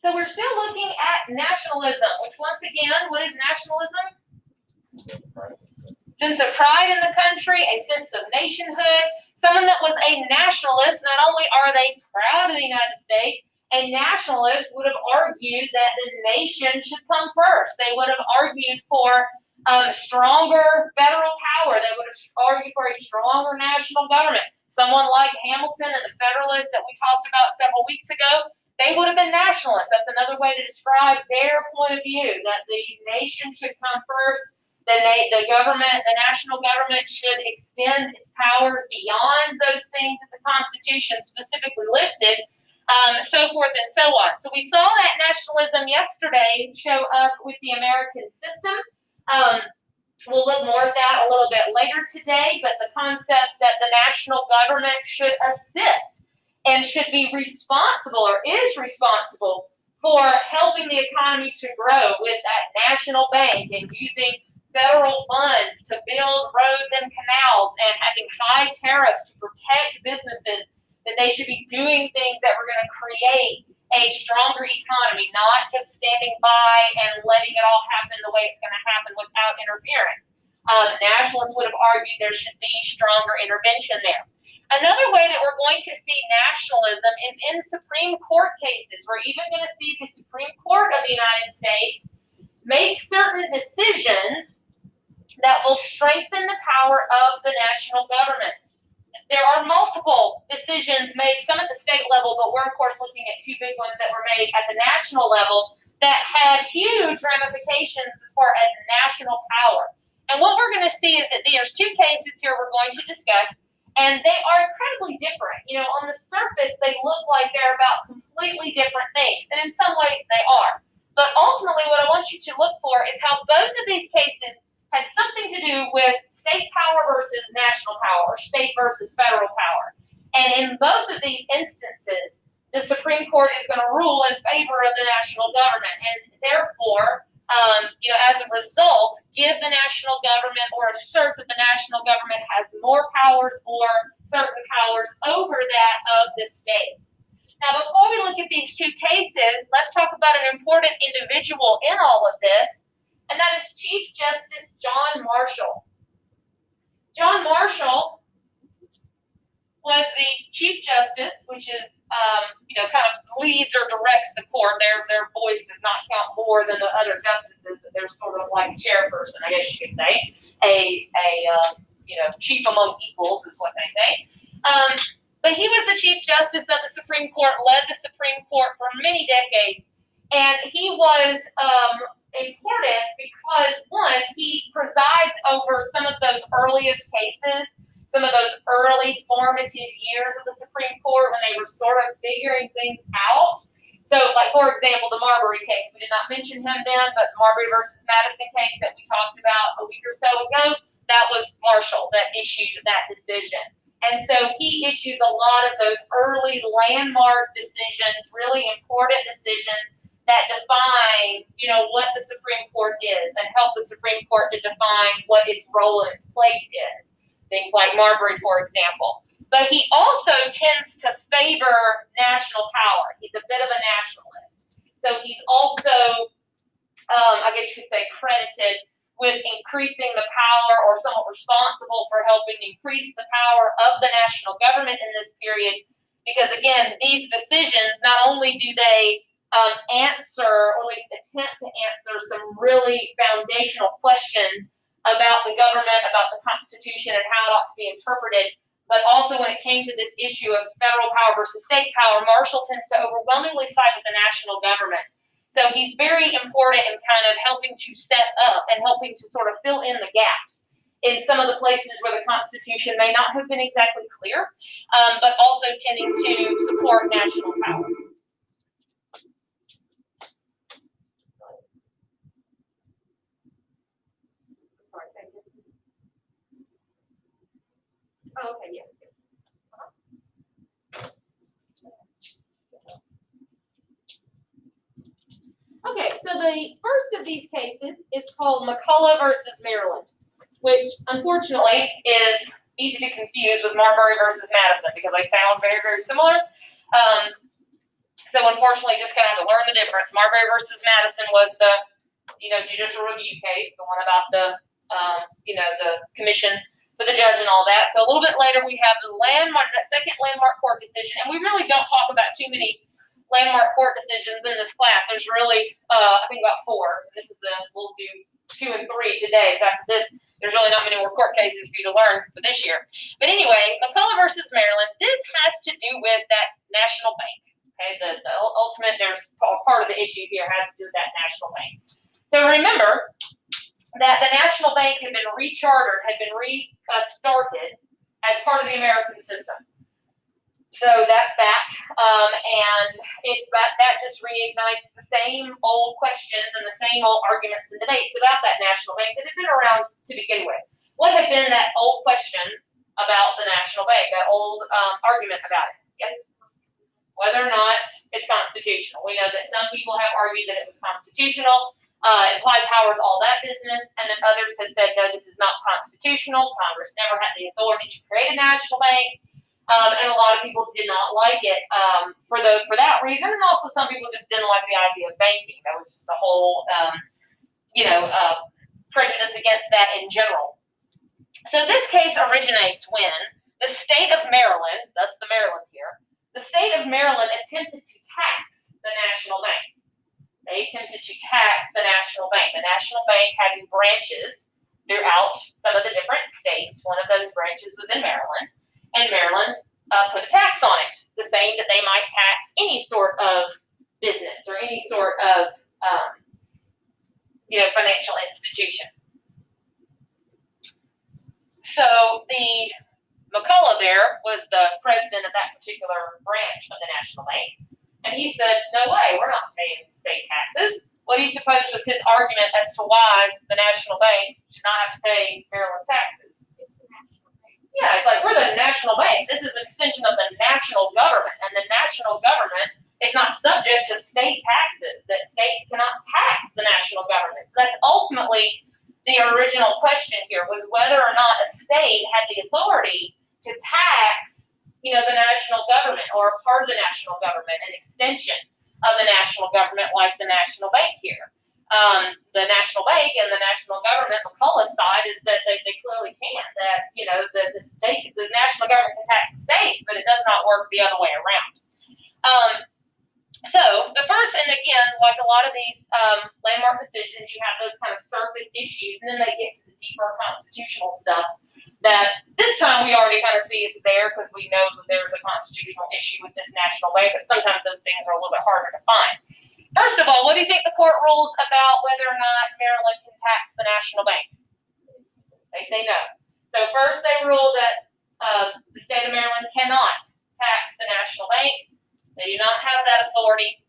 So we're still looking at nationalism, which once again, what is nationalism? Sense of pride in the country, a sense of nationhood. Someone that was a nationalist, not only are they proud of the United States, a nationalist would have argued that the nation should come first. They would have argued for stronger federal power. They would have argued for a stronger national government. Someone like Hamilton and the Federalists that we talked about several weeks ago, they would have been nationalists. That's another way to describe their point of view, that the nation should come first. The government, the national government should extend its powers beyond those things that the Constitution specifically listed, so forth and so on. So we saw that nationalism yesterday show up with the American system. We'll look more at that a little bit later today, but the concept that the national government should assist and should be responsible or is responsible for helping the economy to grow with that national bank and using federal funds to build roads and canals and having high tariffs to protect businesses, that they should be doing things that were going to create a stronger economy, not just standing by and letting it all happen the way it's going to happen without interference. Nationalists would have argued there should be stronger intervention there. Another way that we're going to see nationalism is in Supreme Court cases. We're even going to see the Supreme Court of the United States make certain decisions that will strengthen the power of the national government. There are multiple decisions made, some at the state level, but we're of course looking at two big ones that were made at the national level that had huge ramifications as far as national power. And what we're going to see is that there's two cases here we're going to discuss, and they are incredibly different. You know, on the surface, they look like they're about completely different things, and in some ways they are. But ultimately, what I want you to look for is how both of these cases had something to do with state power versus national power, or state versus federal power. And in both of these instances, the Supreme Court is going to rule in favor of the national government, and therefore, as a result, give the national government or assert that the national government has more powers or certain powers over that of the states. Now, before we look at these two cases, let's talk about an important individual in all of this, and that is Chief Justice John Marshall. John Marshall was the Chief Justice, which is, kind of leads or directs the court. Their voice does not count more than the other justices, but they're sort of like chairperson, I guess you could say. A chief among equals is what they say. But he was the Chief Justice of the Supreme Court, led the Supreme Court for many decades, and he was important because, one, he presides over some of those earliest cases, some of those early formative years of the Supreme Court when they were sort of figuring things out. So, like, for example, the Marbury case, we did not mention him then, but Marbury versus Madison case that we talked about a week or so ago, that was Marshall that issued that decision. And so he issues a lot of those early landmark decisions, really important decisions that define, what the Supreme Court is and help the Supreme Court to define what its role and its place is. Things like Marbury, for example. But he also tends to favor national power. He's a bit of a nationalist. So he's also, I guess you could say, credited with increasing the power or somewhat responsible for helping increase the power of the national government in this period. Because again, these decisions, not only do they answer, or at least attempt to answer, some really foundational questions about the government, about the Constitution, and how it ought to be interpreted, but also when it came to this issue of federal power versus state power, Marshall tends to overwhelmingly side with the national government. So he's very important in kind of helping to set up and helping to sort of fill in the gaps in some of the places where the Constitution may not have been exactly clear, but also tending to support national power. Sorry, say again. Oh, okay, yes. Okay, so the first of these cases is called McCulloch versus Maryland, which unfortunately is easy to confuse with Marbury versus Madison because they sound very, very similar. So unfortunately, just gonna have to learn the difference. Marbury versus Madison was the, judicial review case, the one about the, the commission for the judge and all that. So a little bit later, we have that second landmark court decision, and we really don't talk about too many landmark court decisions in this class. There's really, I think about 4. We'll do 2 and 3 today. So after this, there's really not many more court cases for you to learn for this year. But anyway, McCullough versus Maryland, this has to do with that national bank. Okay, the ultimate, there's part of the issue here has to do with that national bank. So remember that the national bank had been rechartered, had been restarted as part of the American system. So that's back, and that just reignites the same old questions and the same old arguments and debates about that national bank that had been around to begin with. What had been that old question about the national bank, that old argument about it? Yes? Whether or not it's constitutional. We know that some people have argued that it was constitutional, implied powers, all that business, and then others have said, no, this is not constitutional. Congress never had the authority to create a national bank. And a lot of people did not like it for that reason, and also some people just didn't like the idea of banking. There was just a whole, prejudice against that in general. So this case originates when the state of Maryland, thus the Maryland here, the state of Maryland attempted to tax the national bank. They attempted to tax the national bank. The national bank having branches throughout some of the different states. One of those branches was in Maryland. And Maryland put a tax on it, the same that they might tax any sort of business or any sort of, financial institution. So the McCullough there was the president of that particular branch of the National Bank. And he said, no way, we're not paying state taxes. What do you suppose was his argument as to why the National Bank should not have to pay Maryland's taxes? Yeah, it's like, we're the national bank. This is an extension of the national government, and the national government is not subject to state taxes, that states cannot tax the national government. So that's ultimately the original question here, was whether or not a state had the authority to tax, the national government or a part of the national government, an extension of the national government like the national bank here. The national bank and the national government, McCullough's side, is that they clearly can't. That the national government can tax the states, but it does not work the other way around. So the first, and again, like a lot of these landmark decisions, you have those kind of surface issues, and then they get to the deeper constitutional stuff. That this time we already kind of see it's there because we know that there's a constitutional issue with this national bank, but sometimes those things are a little bit harder to find. First of all, what do you think the court rules about whether or not Maryland can tax the national bank? They say no. So first they rule that the state of Maryland cannot tax the national bank. They do not have that authority.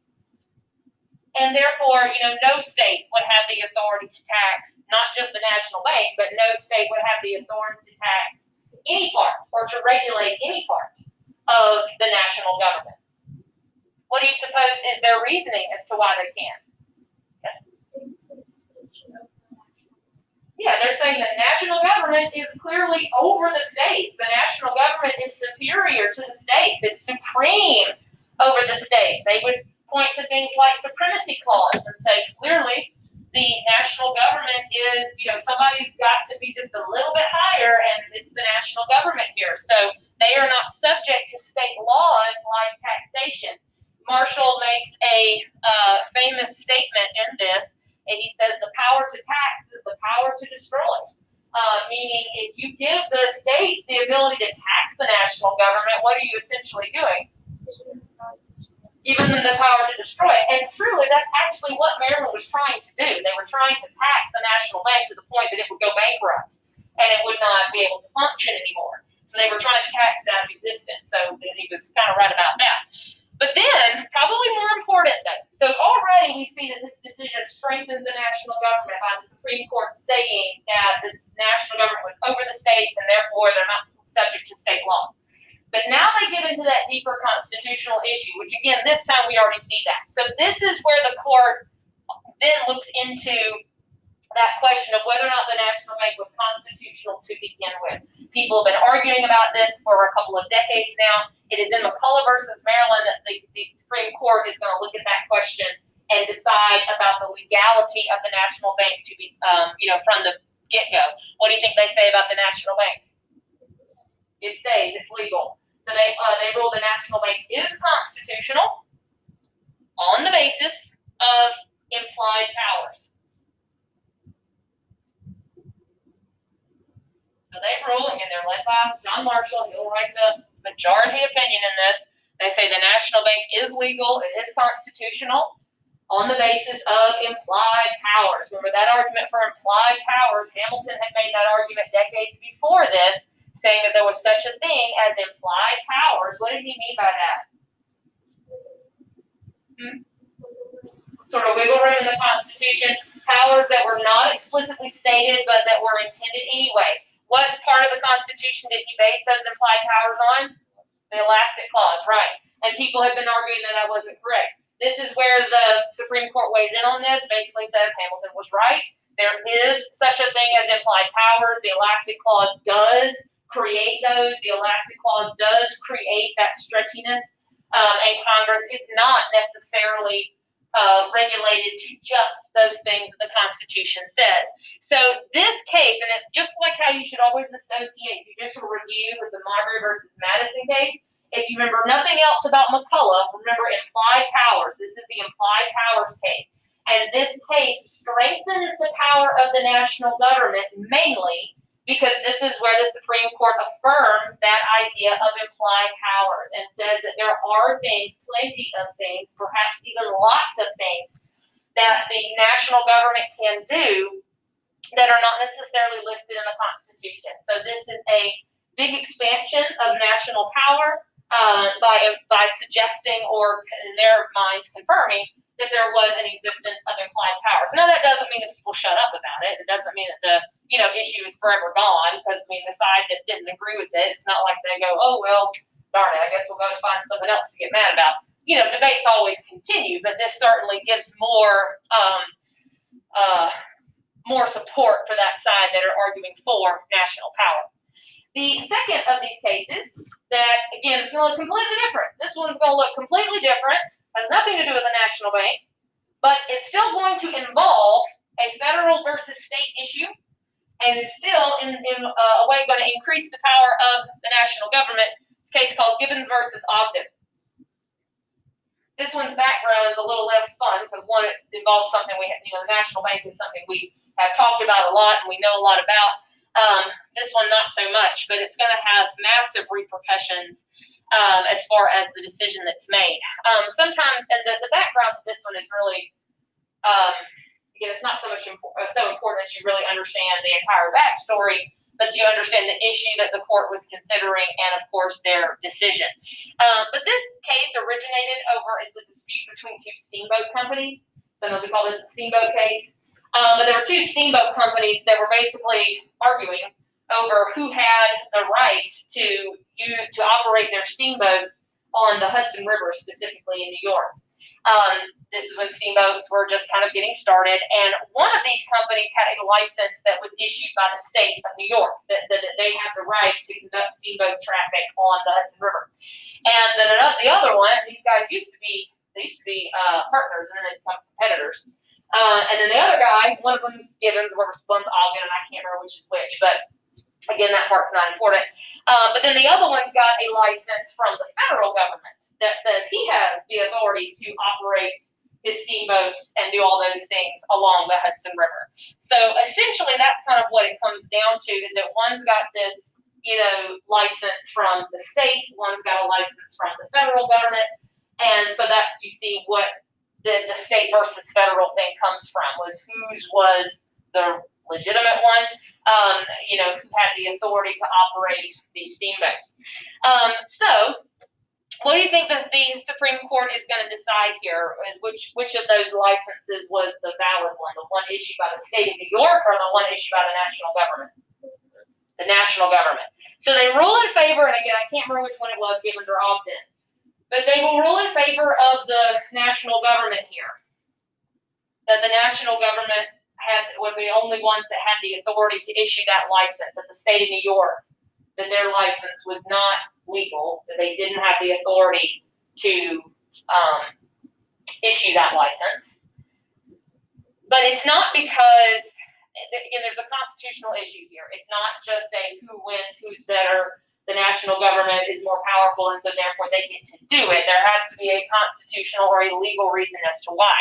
And therefore, no state would have the authority to tax not just the national bank, but no state would have the authority to tax any part or to regulate any part of the national government. What do you suppose is their reasoning as to why they can't? Yes? Yeah, they're saying the national government is clearly over the states. The national government is superior to the states. It's supreme over the states. They would point to things like supremacy clause and say clearly the national government is, somebody's got to be just a little bit higher, and it's the national government here. So they are not subject to state laws like taxation. Marshall makes a famous statement in this, and he says the power to tax is the power to destroy. Meaning, if you give the states the ability to tax the national government, what are you essentially doing? Giving them the power to destroy it. And truly, that's actually what Maryland was trying to do. They were trying to tax the national bank to the point that it would go bankrupt and it would not be able to function anymore. So they were trying to tax it out of existence. So he was kind of right about that. But then, probably more important though, so already we see that this decision strengthens the national government by the Supreme Court saying that the national government was over the states and therefore they're not subject to state laws. But now they get into that deeper constitutional issue, which again, this time we already see that. So this is where the court then looks into that question of whether or not the National Bank was constitutional to begin with. People have been arguing about this for a couple of decades now. It is in McCullough versus Maryland that the Supreme Court is going to look at that question and decide about the legality of the National Bank to be, from the get-go. What do you think they say about the National Bank? It says it's legal. So they rule the National Bank is constitutional on the basis of implied powers. So they rule, and they're led by John Marshall. He'll write the majority opinion in this. They say the National Bank is legal, it is constitutional on the basis of implied powers. Remember that argument for implied powers? Hamilton had made that argument decades before this, saying that there was such a thing as implied powers. What did he mean by that? Sort of wiggle room in the Constitution, powers that were not explicitly stated but that were intended anyway. What part of the Constitution did he base those implied powers on? The elastic clause, right. And people have been arguing that wasn't correct. This is where the Supreme Court weighs in on this, basically says Hamilton was right. There is such a thing as implied powers. The elastic clause does create those. The elastic clause does create that stretchiness. And Congress is not necessarily regulated to just those things that the Constitution says. So this case, and it's just like how you should always associate judicial review with the Marbury versus Madison case. If you remember nothing else about McCullough, remember implied powers. This is the implied powers case. And this case strengthens the power of the national government mainly because this is where the Supreme Court affirms that idea of implied powers and says that there are things, plenty of things, perhaps even lots of things that the national government can do that are not necessarily listed in the Constitution. So this is a big expansion of national power by suggesting or in their minds confirming that there was an existence of implied powers. Now that doesn't mean the people shut up about it. It doesn't mean that the issue is forever gone because the side that didn't agree with it, it's not like they go, oh well, darn it, I guess we'll go to find something else to get mad about. Debates always continue, but this certainly gives more support for that side that are arguing for national power. The second of these cases that, again, is going to look completely different. This one's going to look completely different, has nothing to do with the national bank, but it's still going to involve a federal versus state issue, and is still, in a way, going to increase the power of the national government. It's a case called Gibbons versus Ogden. This one's background is a little less fun because one, it involves something the national bank is something we have talked about a lot and we know a lot about. This one, not so much, but it's going to have massive repercussions as far as the decision that's made. Sometimes, and the background to this one is really, again, it's not so important that you really understand the entire backstory, but you understand the issue that the court was considering and, of course, their decision. But this case originated over as a dispute between two steamboat companies. Some of them call this the steamboat case. But there were two steamboat companies that were basically arguing over who had the right to operate their steamboats on the Hudson River, specifically in New York. This is when steamboats were just kind of getting started, and one of these companies had a license that was issued by the state of New York that said that they have the right to conduct steamboat traffic on the Hudson River. And then the other one, these guys used to be partners, and then they become competitors. And then the other guy, one of them's Gibbons, one's Ogden, and I can't remember which is which, but again, that part's not important. But then the other one's got a license from the federal government that says he has the authority to operate his steamboats and do all those things along the Hudson River. So essentially, that's kind of what it comes down to, is that one's got this, license from the state, one's got a license from the federal government, and so that's, you see, what the state versus federal thing comes from, whose was the legitimate one, who had the authority to operate these steamboats. So what do you think that the Supreme Court is going to decide here? Which of those licenses was the valid one? The one issued by the state of New York or the one issued by the national government? The national government. So they rule in favor, and again, I can't remember which one it was, Gibbons or Ogden, but they will rule in favor of the national government here. That the national government were the only ones that had the authority to issue that license at the state of New York, that their license was not legal, that they didn't have the authority to issue that license. But it's not because, again, there's a constitutional issue here. It's not just a who wins, who's better, the national government is more powerful, and so therefore they get to do it. There has to be a constitutional or a legal reason as to why.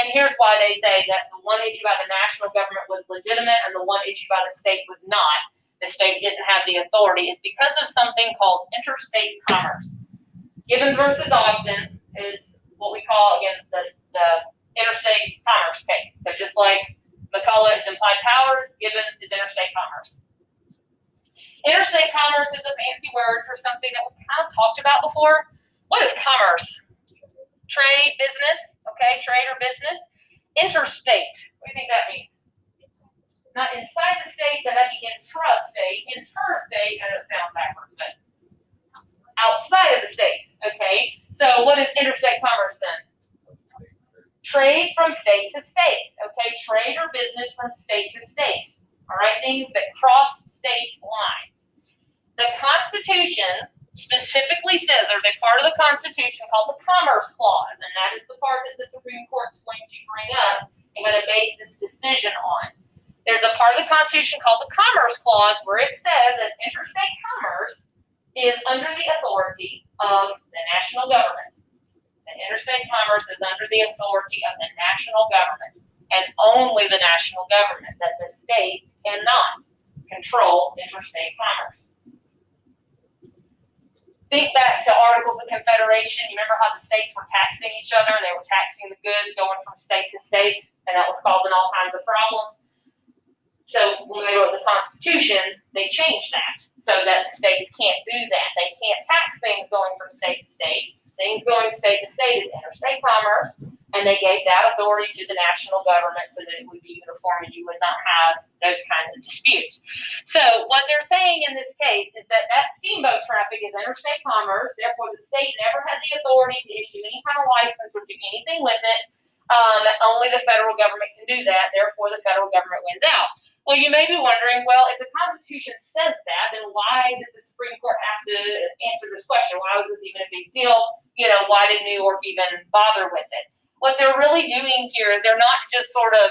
And here's why they say that the one issued by the national government was legitimate and the one issued by the state was not. The state didn't have the authority, is because of something called interstate commerce. Gibbons versus Ogden is what we call, again, the interstate commerce case. So just like McCulloch is implied powers, Gibbons is interstate commerce. Interstate commerce is a fancy word for something that we kind of talked about before. What is commerce? Trade, business, okay, trade or business. Interstate, what do you think that means? Not inside the state, but that'd be intrastate. Interstate, I know it sounds backwards, but outside of the state, okay? So what is interstate commerce then? Trade from state to state, okay? Trade or business from state to state, all right? Things that cross state lines. The Constitution specifically says there's a part of the Constitution called the Commerce Clause, and that is the part that the Supreme Court's going to bring up and going to base this decision on. There's a part of the Constitution called the Commerce Clause where it says that interstate commerce is under the authority of the national government. And interstate commerce is under the authority of the national government, and only the national government, that the states cannot control interstate commerce. Think back to Articles of Confederation. You remember how the states were taxing each other? They were taxing the goods going from state to state, and that was causing all kinds of problems. So when they wrote the Constitution, they changed that so that the states can't do that. They can't tax things going from state to state. Things going state to state is interstate commerce, and they gave that authority to the national government so that it would be uniform and you would not have those kinds of disputes. So what they're saying in this case is that steamboat traffic is interstate commerce, therefore the state never had the authority to issue any kind of license or do anything with it. Only the federal government can do that, therefore the federal government wins out. Well, you may be wondering, well, if the Constitution says that, then why did the Supreme Court have to answer this question? Why was this even a big deal? You know, why did New York even bother with it? What they're really doing here is they're not just sort of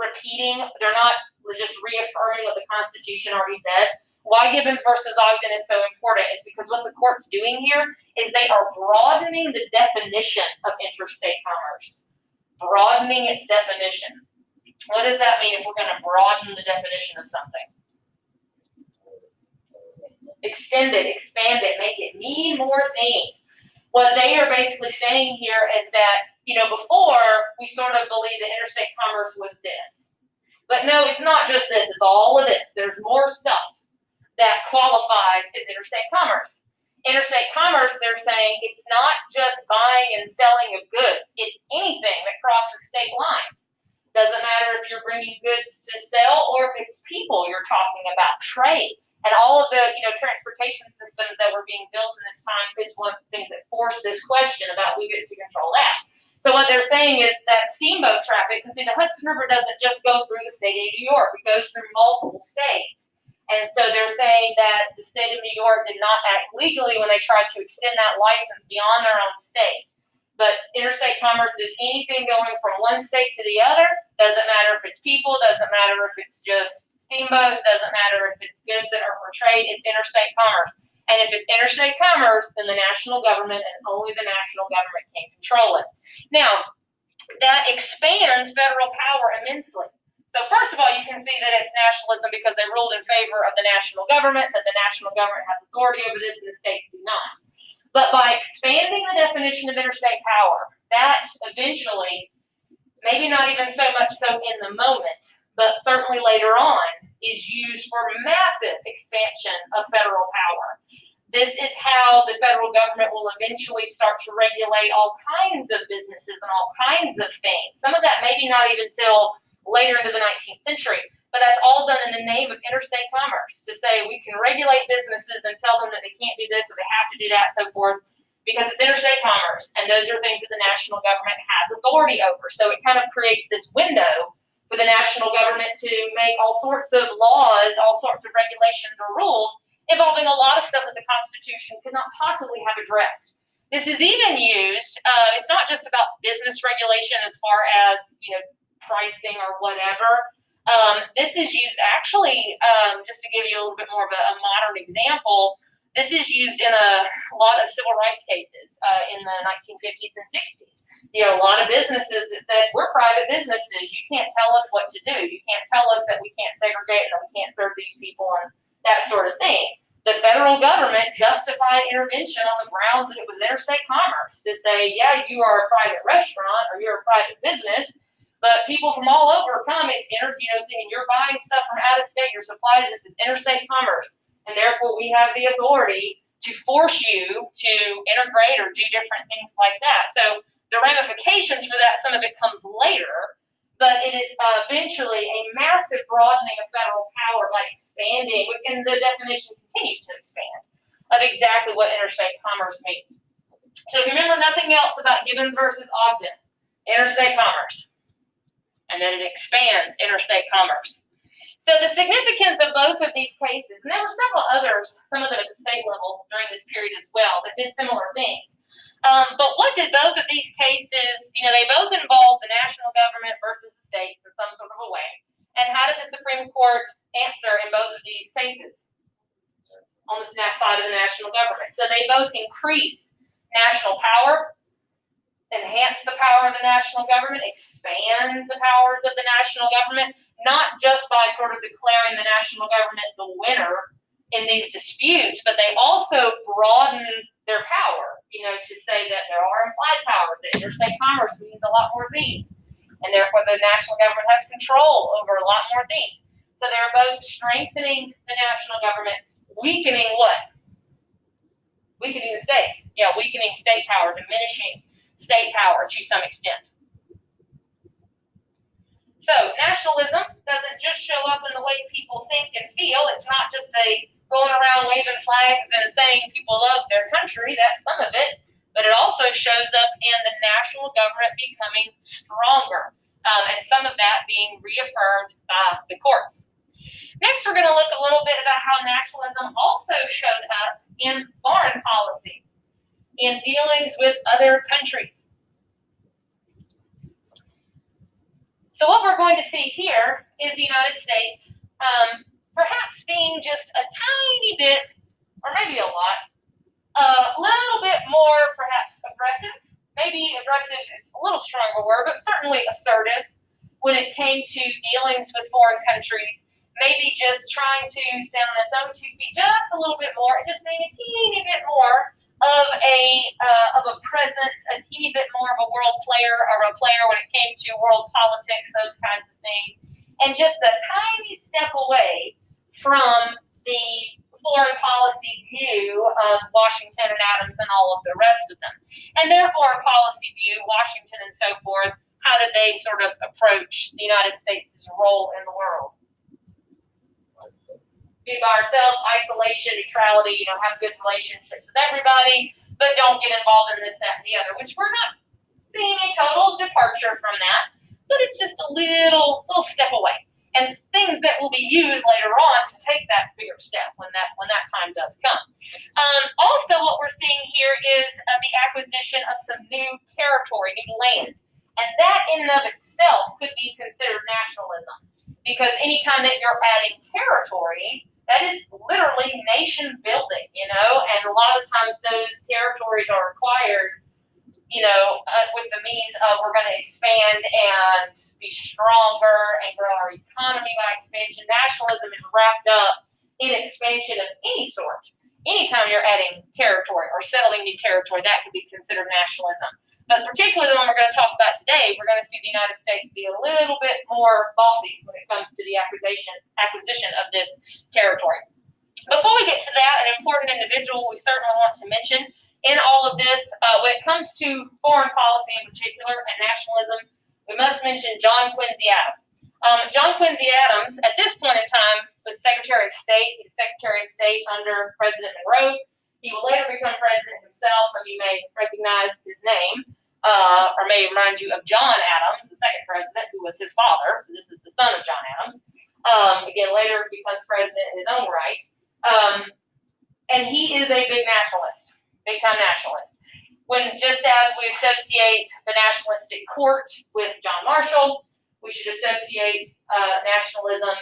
repeating, they're not just reaffirming what the Constitution already said. Why Gibbons versus Ogden is so important is because what the court's doing here is they are broadening the definition of interstate commerce. Broadening its definition. What does that mean if we're going to broaden the definition of something? Extend it, expand it, make it mean more things. What they are basically saying here is that, you know, before we sort of believed that interstate commerce was this. But no, it's not just this, it's all of this. There's more stuff that qualifies as interstate commerce. Interstate commerce, they're saying, it's not just buying and selling of goods. It's anything that crosses state lines. Doesn't matter if you're bringing goods to sell or if it's people you're talking about, trade. And all of the, you know, transportation systems that were being built in this time is one of the things that forced this question about who gets to control that. So what they're saying is that steamboat traffic, because see, the Hudson River doesn't just go through the state of New York, it goes through multiple states. And so they're saying that the state of New York did not act legally when they tried to extend that license beyond their own state. But interstate commerce is anything going from one state to the other. Doesn't matter if it's people, doesn't matter if it's just steamboats, doesn't matter if it's goods that are for trade, it's interstate commerce. And if it's interstate commerce, then the national government and only the national government can control it. Now, that expands federal power immensely. So first of all, you can see that it's nationalism because they ruled in favor of the national government, said the national government has authority over this and the states do not. But by expanding the definition of interstate power, that eventually, maybe not even so much so in the moment, but certainly later on, is used for massive expansion of federal power. This is how the federal government will eventually start to regulate all kinds of businesses and all kinds of things. Some of that maybe not even till later into the 19th century. But that's all done in the name of interstate commerce, to say we can regulate businesses and tell them that they can't do this or they have to do that, so forth, because it's interstate commerce, and those are things that the national government has authority over. So it kind of creates this window for the national government to make all sorts of laws, all sorts of regulations or rules involving a lot of stuff that the Constitution could not possibly have addressed. This is even used, it's not just about business regulation as far as, pricing or whatever. This is used actually, just to give you a little bit more of a modern example, this is used in a lot of civil rights cases in the 1950s and 60s. A lot of businesses that said, we're private businesses. You can't tell us what to do. You can't tell us that we can't segregate and that we can't serve these people and that sort of thing. The federal government justified intervention on the grounds that it was interstate commerce to say, yeah, you are a private restaurant or you're a private business, but people from all over come. It's and you're buying stuff from out of state. Your supplies. This is interstate commerce. And therefore, we have the authority to force you to integrate or do different things like that. So the ramifications for that, some of it comes later, but it is eventually a massive broadening of federal power by expanding, and the definition continues to expand, of exactly what interstate commerce means. So if you remember nothing else about Gibbons versus Ogden, interstate commerce. And then it expands interstate commerce. So the significance of both of these cases, and there were several others, some of them at the state level during this period as well, that did similar things. But what did both of these cases, they both involved the national government versus the states in some sort of a way. And how did the Supreme Court answer in both of these cases? On the side of the national government. So they both increase national power, enhance the power of the national government, expand the powers of the national government, not just by sort of declaring the national government the winner in these disputes, but they also broaden their power, to say that there are implied powers, that interstate commerce means a lot more things, and therefore the national government has control over a lot more things. So they're both strengthening the national government, weakening what? Weakening the states. Yeah, weakening state power, diminishing state power to some extent. So nationalism doesn't just show up in the way people think and feel. It's not just a going around waving flags and saying people love their country. That's some of it. But it also shows up in the national government becoming stronger, and some of that being reaffirmed by the courts. Next, we're going to look a little bit about how nationalism also showed up in foreign policy, in dealings with other countries. So what we're going to see here is the United States perhaps being just a tiny bit, or maybe a lot, a little bit more perhaps aggressive. Maybe aggressive is a little stronger word, but certainly assertive when it came to dealings with foreign countries. Maybe just trying to stand on its own 2 feet just a little bit more, just being a teeny bit more of a presence, a teeny bit more of a world player, or a player when it came to world politics, those kinds of things, and just a tiny step away from the foreign policy view of Washington and Adams and all of the rest of them. And their foreign policy view, Washington and so forth, how did they sort of approach the United States' role in the world? Be by ourselves, isolation, neutrality, have good relationships with everybody, but don't get involved in this, that, and the other, which we're not seeing a total departure from that, but it's just a little step away. And things that will be used later on to take that bigger step when that time does come. Also, what we're seeing here is the acquisition of some new territory, new land. And that in and of itself could be considered nationalism. Because anytime that you're adding territory, that is literally nation building, and a lot of times those territories are acquired, with the means of we're going to expand and be stronger and grow our economy by expansion. Nationalism is wrapped up in expansion of any sort. Anytime you're adding territory or settling new territory, that could be considered nationalism. But particularly the one we're going to talk about today, we're going to see the United States be a little bit more bossy when it comes to the acquisition of this territory. Before we get to that, an important individual we certainly want to mention in all of this, when it comes to foreign policy in particular and nationalism, we must mention John Quincy Adams. John Quincy Adams, at this point in time, was Secretary of State. He's Secretary of State under President Monroe. He will later become president himself, some of you may recognize his name. or may remind you of John Adams, the second president, who was his father. So this is the son of John Adams. Again, later becomes president in his own right. And he is a big nationalist, big time nationalist. When just as we associate the nationalistic court with John Marshall, we should associate nationalism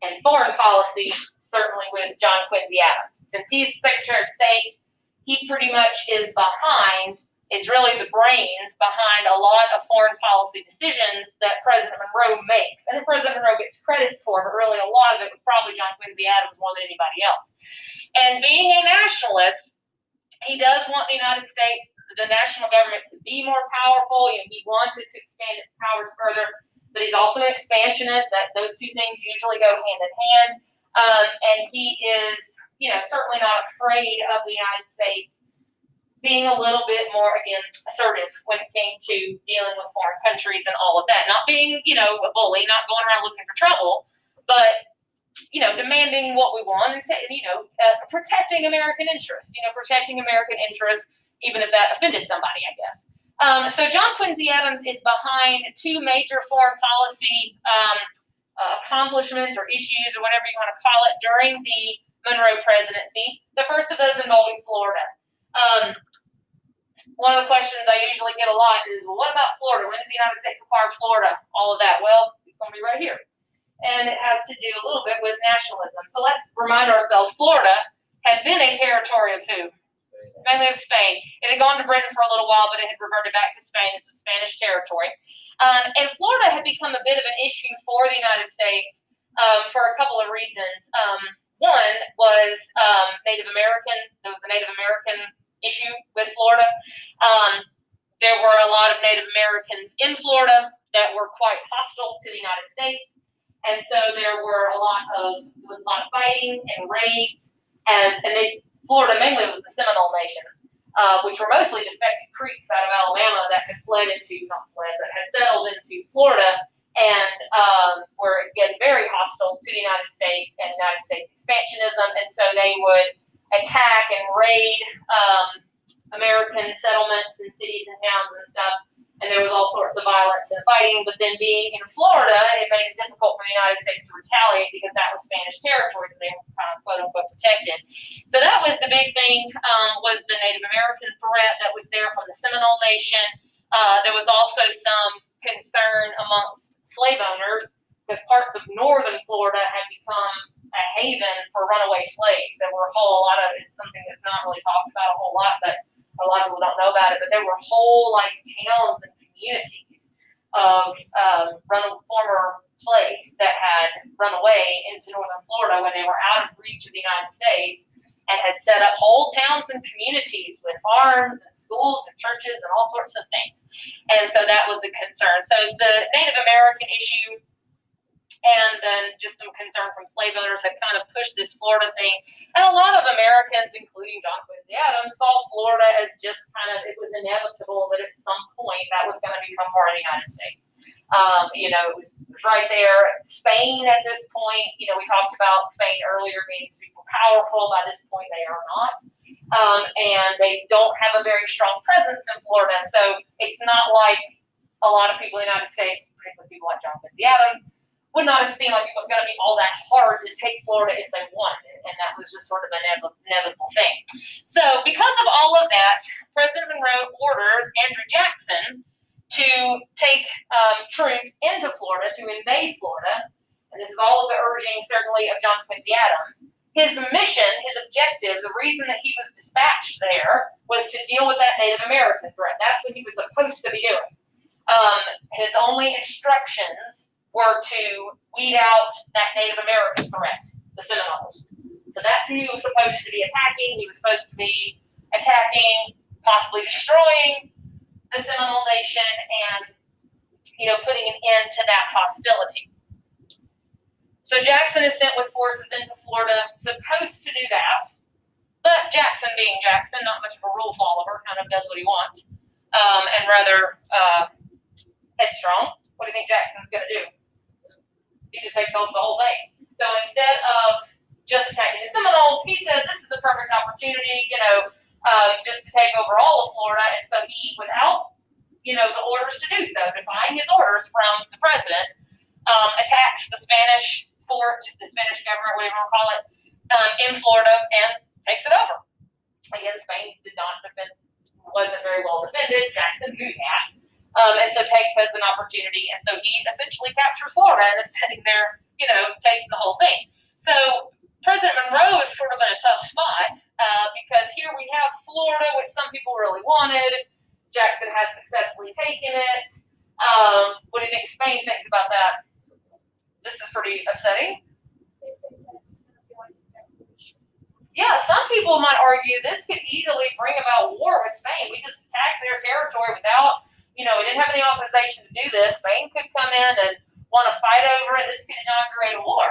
and foreign policy certainly with John Quincy Adams. Since he's Secretary of State, he pretty much is really the brains behind a lot of foreign policy decisions that President Monroe makes. And President Monroe gets credit for, but really a lot of it was probably John Quincy Adams more than anybody else. And being a nationalist, he does want the United States, the national government, to be more powerful. He wants it to expand its powers further, but he's also an expansionist. Those two things usually go hand in hand. And he is, certainly not afraid of the United States being a little bit more, again, assertive when it came to dealing with foreign countries and all of that. Not being, a bully, not going around looking for trouble, but demanding what we want and, protecting American interests, even if that offended somebody, I guess. So John Quincy Adams is behind two major foreign policy accomplishments or issues or whatever you want to call it during the Monroe presidency. The first of those involving Florida. One of the questions I usually get a lot is, well, what about Florida? When does the United States acquire Florida? All of that. Well, it's going to be right here. And it has to do a little bit with nationalism. So let's remind ourselves, Florida had been a territory of who? Mainly of Spain. It had gone to Britain for a little while, but it had reverted back to Spain as a Spanish territory. And Florida had become a bit of an issue for the United States for a couple of reasons. One was Native American. There was a Native American issue with Florida. There were a lot of Native Americans in Florida that were quite hostile to the United States. And so there were a lot of fighting and raids, Florida mainly was the Seminole Nation, which were mostly defected Creeks out of Alabama that had had settled into Florida and were again very hostile to the United States and United States expansionism. And so they would attack and raid American settlements and cities and towns and stuff. And there was all sorts of violence and fighting, but then being in Florida, it made it difficult for the United States to retaliate because that was Spanish territory, so they were kind of quote unquote protected. So that was the big thing, was the Native American threat that was there from the Seminole Nation. There was also some concern amongst slave owners because parts of northern Florida had become a haven for runaway slaves. There were a whole lot of, it's something that's not really talked about a whole lot, but a lot of people don't know about it, but there were whole towns and communities of former slaves that had run away into northern Florida when they were out of reach of the United States and had set up whole towns and communities with farms and schools and churches and all sorts of things. And so that was a concern. So the Native American issue and then just some concern from slave owners had kind of pushed this Florida thing. And a lot of Americans, including John Quincy Adams, saw Florida as just it was inevitable that at some point that was going to become part of the United States. It was right there. Spain at this point, we talked about Spain earlier being super powerful. By this point, they are not. And they don't have a very strong presence in Florida. So it's not like a lot of people in the United States, particularly people like John Quincy Adams, would not have seemed like it was going to be all that hard to take Florida if they wanted it, and that was just sort of an inevitable thing. So because of all of that, President Monroe orders Andrew Jackson to take troops into Florida, to invade Florida, and this is all of the urging, certainly, of John Quincy Adams. His mission, his objective, the reason that he was dispatched there was to deal with that Native American threat. That's what he was supposed to be doing. His only instructions were to weed out that Native American threat, the Seminoles. So that's who he was supposed to be attacking. He was supposed to be attacking, possibly destroying the Seminole Nation and, putting an end to that hostility. So Jackson is sent with forces into Florida, supposed to do that. But Jackson being Jackson, not much of a rule follower, kind of does what he wants, and rather headstrong. What do you think Jackson's going to do? He just takes over the whole thing. So instead of just attacking the Seminoles, he says this is the perfect opportunity, just to take over all of Florida. And so he, without the orders to do so, defying his orders from the president, attacks the Spanish fort, the Spanish government, whatever you want to call it, in Florida, and takes it over. Again, Spain did not defend, wasn't very well defended. Jackson knew that. And so takes as an opportunity. And so he essentially captures Florida and is sitting there, taking the whole thing. So President Monroe is sort of in a tough spot because here we have Florida, which some people really wanted. Jackson has successfully taken it. What do you think Spain thinks about that? This is pretty upsetting. Yeah, some people might argue this could easily bring about war with Spain. We just attacked their territory without, we didn't have any authorization to do this. Spain could come in and want to fight over it. This could inaugurate a war.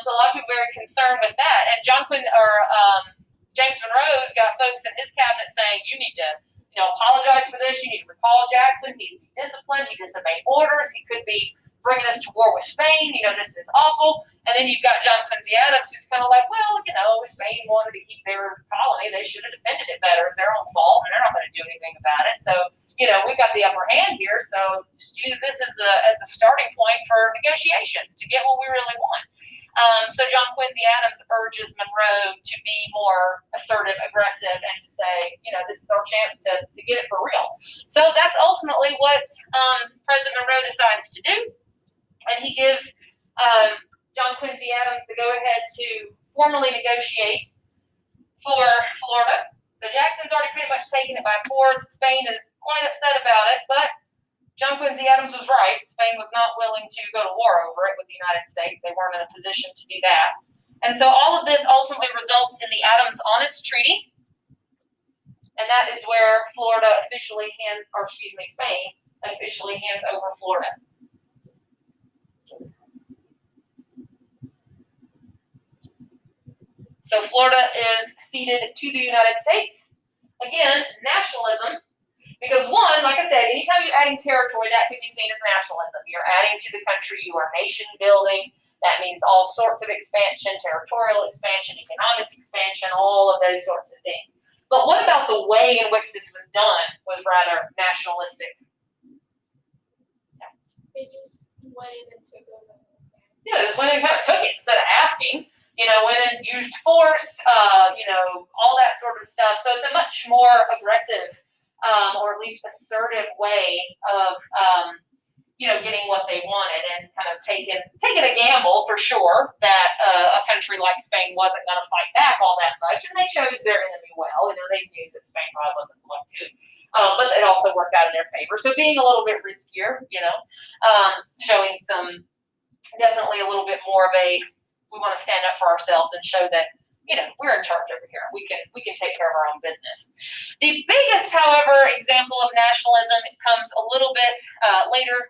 So a lot of people are very concerned with that. And James Monroe's got folks in his cabinet saying, you need to, apologize for this. You need to recall Jackson. He's disciplined. He disobeyed orders. He could be bringing us to war with Spain. This is awful. And then you've got John Quincy Adams, who's kind of like, well, Spain wanted to keep their colony. They should have defended it better. It's their own fault, and they're not going to do anything about it. So, we've got the upper hand here. So just use this as a starting point for negotiations to get what we really want. So John Quincy Adams urges Monroe to be more assertive, aggressive, and to say, this is our chance to get it for real. So that's ultimately what President Monroe decides to do. And he gives John Quincy Adams the go-ahead to formally negotiate for Florida. So Jackson's already pretty much taken it by force. Spain is quite upset about it, but John Quincy Adams was right. Spain was not willing to go to war over it with the United States. They weren't in a position to do that. And so all of this ultimately results in the Adams-Onis Treaty. And that is where Spain officially hands over Florida. So Florida is ceded to the United States. Again, nationalism, because one, like I said, anytime you're adding territory, that can be seen as nationalism. You're adding to the country, you are nation building. That means all sorts of expansion, territorial expansion, economic expansion, all of those sorts of things. But what about the way in which this was done was rather nationalistic? They just went in and took over. Yeah, just went in and kind of took it instead of asking. Went and used force, all that sort of stuff. So it's a much more aggressive, or at least assertive way of, getting what they wanted, and kind of taking a gamble for sure that a country like Spain wasn't going to fight back all that much, and they chose their enemy well. They knew that Spain probably wasn't going to. But it also worked out in their favor. So being a little bit riskier, showing definitely a little bit more of we want to stand up for ourselves and show that, we're in charge over here. We can take care of our own business. The biggest, however, example of nationalism comes a little bit later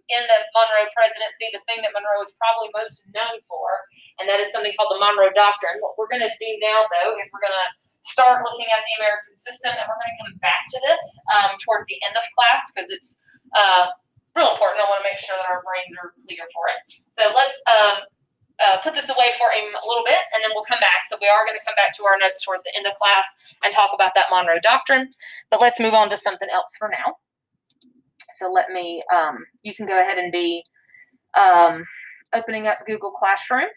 in the Monroe presidency. The thing that Monroe is probably most known for, and that is something called the Monroe Doctrine. What we're going to do now, though, is we're going to start looking at the American system, and we're going to come back to this towards the end of class because it's real important. I want to make sure that our brains are clear for it. So let's put this away for a little bit, and then we'll come back. So we are going to come back to our notes towards the end of class and talk about that Monroe Doctrine. But let's move on to something else for now. So let me, you can go ahead and be opening up Google Classroom.